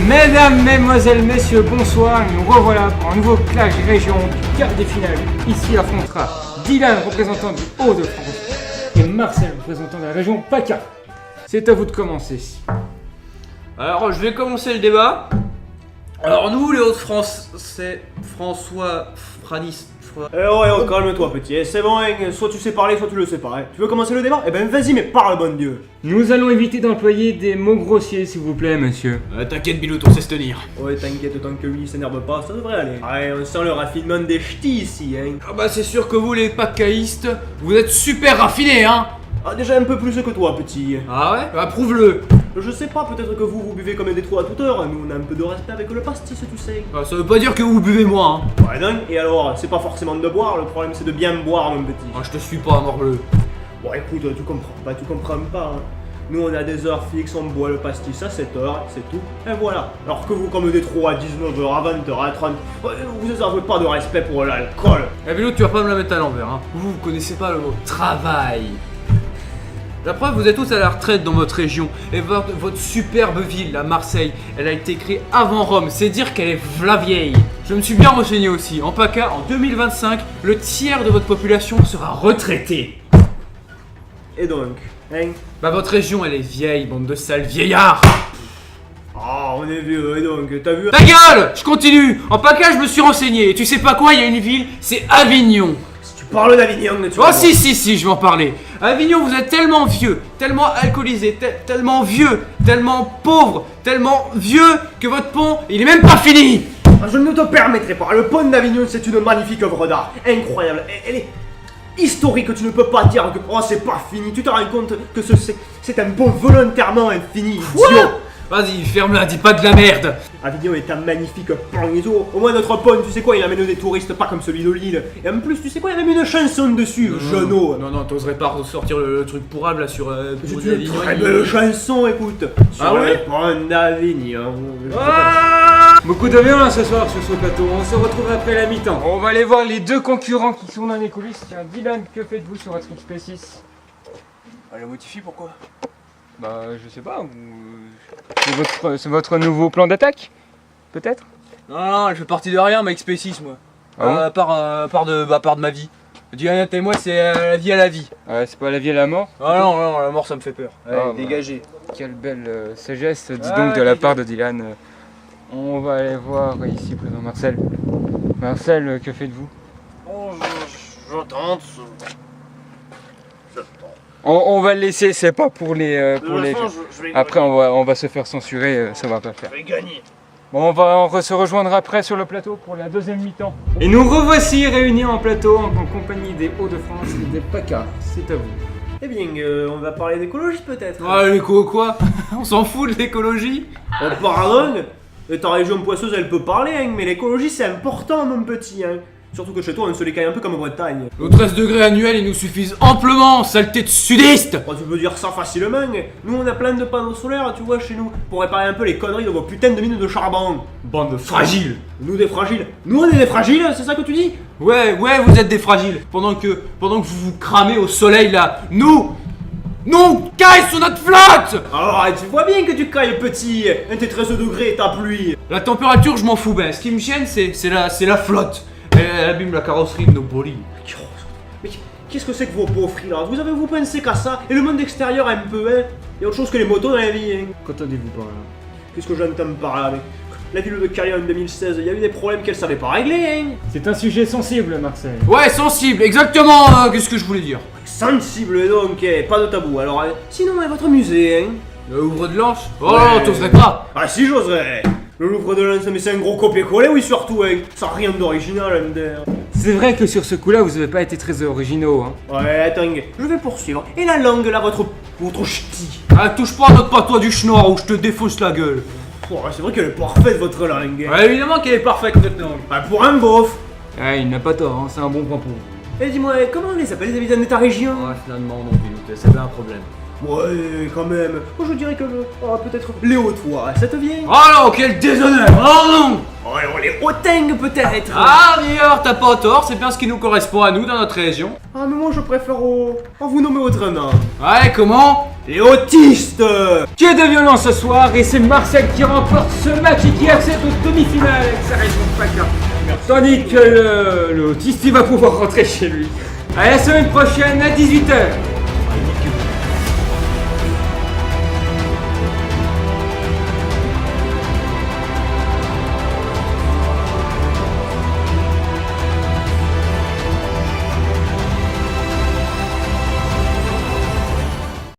Mesdames, Mesdemoiselles, Messieurs, bonsoir, nous revoilà pour un nouveau clash région du quart des finales. Ici affrontera Dylan, représentant du Hauts-de-France, et Marcel, représentant de la région PACA. C'est à vous de commencer. Alors, je vais commencer le débat. Alors, nous, les Hauts-de-France, c'est François Franis. Oh, calme-toi, petit. C'est bon, hein, soit tu sais parler, soit tu le sais pas. Hein. Tu veux commencer le débat? Eh ben, vas-y, mais parle, bon Dieu. Nous allons éviter d'employer des mots grossiers, s'il vous plaît, monsieur. T'inquiète, Bilout, on sait se tenir. Ouais, t'inquiète, tant que lui il s'énerve pas, ça devrait aller. Ouais, on sent le raffinement des ch'tis ici, hein. Ah bah, c'est sûr que vous, les pacaïstes, vous êtes super raffinés, hein. Ah, déjà un peu plus que toi, petit. Ah ouais? Bah, prouve-le. Je sais pas, peut-être que vous buvez comme des trous à toute heure. Nous, on a un peu de respect avec le pastis, tu sais. Ah, ça veut pas dire que vous buvez moins, hein. Ouais, donc, et alors, c'est pas forcément de boire, le problème c'est de bien boire, mon petit. Ah, je te suis pas, morbleu. Bon, écoute, tu comprends pas. Hein. Nous, on a des heures fixes, on boit le pastis à 7h, c'est tout. Et voilà. Alors que vous, comme des trous à 19h, à 20h, à 30h, vous avez pas de respect pour l'alcool. Eh, Bilout, tu vas pas me la mettre à l'envers, hein. Vous connaissez pas le mot travail. La preuve, vous êtes tous à la retraite dans votre région. Et votre superbe ville, la Marseille, elle a été créée avant Rome. C'est dire qu'elle est v'la vieille. Je me suis bien renseigné aussi. En PACA, en 2025, le tiers de votre population sera retraité. Et donc, hein? Bah, votre région, elle est vieille, bande de sales vieillards. Ah, on est vieux, et donc, t'as vu? Ta gueule! Je continue. En PACA, je me suis renseigné. Et tu sais pas quoi, il y a une ville, c'est Avignon. Si tu parles d'Avignon, tu Oh si, je vais en parler. Avignon, vous êtes tellement vieux, tellement alcoolisé, tellement vieux, tellement pauvre, tellement vieux que votre pont, il est même pas fini. Je ne te permettrai pas. Le pont d'Avignon, c'est une magnifique œuvre d'art. Incroyable. Elle est historique. Tu ne peux pas dire que c'est pas fini. Tu te rends compte que c'est un pont volontairement infini, idiot. Vas-y, ferme-la, dis pas de la merde. Avignon est un magnifique pont et tout. Au moins notre pont, tu sais quoi, il amène des touristes pas comme celui de Lille. Et en plus, tu sais quoi, il a mis une chanson dessus, genou. Non, t'oserais pas ressortir le truc pourrable là sur C'est pour une Avignon. très belle chanson, écoute. Sur ouais le pont d'Avignon. Beaucoup de violence ce soir sur ce plateau, on se retrouve après la mi-temps. On va aller voir les deux concurrents qui sont dans les coulisses. Tiens, Dylan, que faites-vous sur votre XP6? Elle modifie, pourquoi? Bah, je sais pas, c'est votre nouveau plan d'attaque? Peut-être? Non, je fais partie de rien, ma XP6 moi. Ah À part de ma vie. Dylan et moi, c'est la vie à la vie. Ouais, c'est pas la vie à la mort? Ah non, la mort ça me fait peur. Allez, Ah, bah. dégagez. Quelle belle sagesse, dis donc, de la part de Dylan. On va aller voir ici présent Marcel. Marcel, que faites-vous? Oh, je tente. On va le laisser, c'est pas pour les... Je vais Après, on va se faire censurer, ça va pas le faire. gagner. Bon, on va se rejoindre après sur le plateau pour la deuxième mi-temps. Et nous revoici réunis en plateau en compagnie des Hauts-de-France et des PACA. C'est à vous. Eh bien, on va parler d'écologie peut-être. Ah, l'éco quoi? On s'en fout de l'écologie? Oh, pardon. Ta région poisseuse, elle peut parler, hein, mais l'écologie c'est important, mon petit. Hein. Surtout que chez toi, on se les caille un peu comme en Bretagne. Nos 13 degrés annuels, ils nous suffisent amplement, saleté de sudiste! Oh, tu peux dire ça facilement. Nous, on a plein de panneaux solaires, tu vois, chez nous, pour réparer un peu les conneries de vos putains de mines de charbon. Bande de fragiles! Nous, des fragiles. Nous, on est des fragiles, c'est ça que tu dis? Ouais, vous êtes des fragiles. Pendant que vous vous cramez au soleil là, nous, on caille sur notre flotte! Alors, tu vois bien que tu cailles, petit. Tes 13 degrés et ta pluie. La température, je m'en fous, ben, ce qui me gêne, c'est la flotte. Elle abîme la carrosserie de nos bolides. Mais qu'est-ce que c'est que vos pauvres là? Vous pensé qu'à ça? Et le monde extérieur un peu, hein? Il y a autre chose que les motos dans la vie, hein? Qu'entendez-vous par là? Qu'est-ce que j'entends par là? La ville de Carrière en 2016, il y a eu des problèmes qu'elle savait pas régler, hein? C'est un sujet sensible, Marcel. Ouais, sensible, exactement, qu'est-ce que je voulais dire? Sensible donc, pas de tabou. Alors, sinon, votre musée, hein? Le Louvre de l'Anse? Oh, Ouais. t'oserais pas! Ah si, j'oserais. Le Louvre de Lens, mais c'est un gros copier-coller, oui, surtout, hein? Ça n'a rien d'original, hein, d'ailleurs. C'est vrai que sur ce coup-là, vous avez pas été très originaux, hein. Ouais, attends, je vais poursuivre. Et la langue, là, votre ch'ti? Ah, touche pas à notre patois du schnorr ou je te défonce la gueule! Oh, c'est vrai qu'elle est parfaite, votre langue. Ouais, évidemment qu'elle est parfaite, notre langue! Bah, pour un beauf. Ah, il n'a pas tort, hein. C'est un bon point pour vous. Et dis-moi, comment on les appelle les habitants de ta région? Ouais, finalement, non, c'est bien un problème. Ouais, quand même. Moi, je dirais que peut-être les Hautois, ça te vient? Oh non, quel déshonneur! Oh non! Oh, alors les Hautingues, peut-être. Ah, d'ailleurs, t'as pas tort, c'est bien ce qui nous correspond à nous dans notre région. Ah, mais moi, je préfère vous nommer autrement. Ouais, comment? Les autistes. Qui est de violence ce soir et c'est Marcel qui remporte ce match et qui accède aux demi-finales avec sa région PACA. Tandis que le autiste il va pouvoir rentrer chez lui. À la semaine prochaine à 18h.